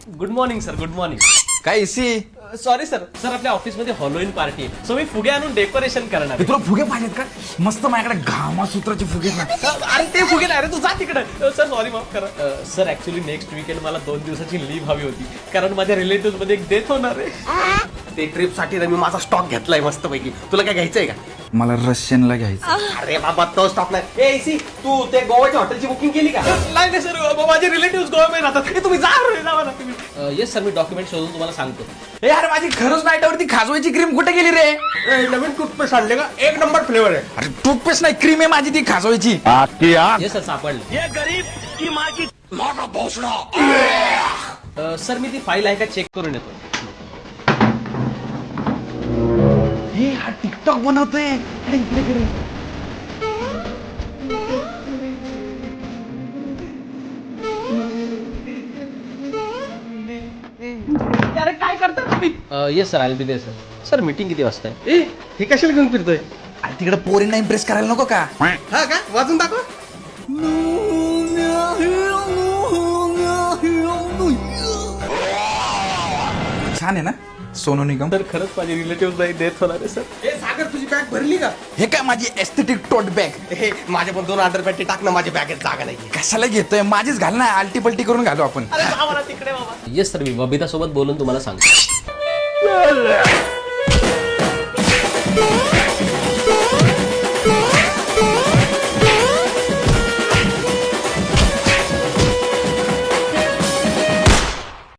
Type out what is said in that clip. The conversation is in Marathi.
Good morning sir, good morning. काय एसी सॉरी सर, सर आपल्या ऑफिसमध्ये हॉलोईन पार्टी आहे, सो मी फुगे आणून डेकोरेशन करणार आहे. तुला फुगे पाहिजेत का? मस्त माझ्याकडे घामासूत्राचे फुगे आहेत ना. अरे ते फुगे नाही रे, तू जा तिकडे. सर सॉरी, माफ करा. सर ऍक्च्युली नेक्स्ट वीकेंड मला 2 दिवसाची लीव्ह हवी होती, कारण माझ्या रिलेटिव्ह मध्ये एक डेथ होणार आहे. ते ट्रिप साठी मी माझा स्टॉक घेतलाय मस्त पैकी. तुला काय घ्यायचंय का? मला रशियनला घ्यायचं. अरे बाबा तो स्टॉक नाही. एसी तू ते गोव्याच्या हॉटेलची बुकिंग केली का? नाही सर, माझे रिलेटिव्ह गोव्यामध्ये राहतात. तुम्ही जा ना तुम्ही. येस सर, मी डॉक्युमेंट शोधून तुम्हाला सांगतो. ए अरे माझी खरंच नाईटावरती खाजवायची क्रीम कुठे गेली रे? नवीन टूथपेस्ट आणले का? 1 नंबर फ्लेवर आहे. अरे टूथपेस्ट नाही, क्रीम आहे माझी ती खाजवायची. येस सर, सापडलं. सर मी ती फाईल आहे का चेक करून येतो. हे हा टिकटॉक बनवतोय. अरे इकडे घे रे. अरे काय करता तुम्ही? Yes sir, I will be there sir. Sir meeting किती वाजता आहे? हे कशाला घेऊन फिरतोय? अरे तिकडे पोरींना इम्प्रेस करायला नको का? हा का? वाजून दाखव. छान आहे ना सोनू निगम. सर खरंच माझे रिलेटिव्ह नाही डेथ होणार आहे सर. हे सागर, तुझी बॅग भरली का? हे काय माझी एस्थेटिक टोट बॅग. हे माझ्या पण 2 अंडरपॅन्टी टाक ना, माझ्या बॅगेत जागा नाही. कशाला घेतोय? माझीच घाल ना, आलटी पलटी करून घालू आपण. तिकडे बाबा. येस सर, मी बबिता सोबत बोलून तुम्हाला सांगतो.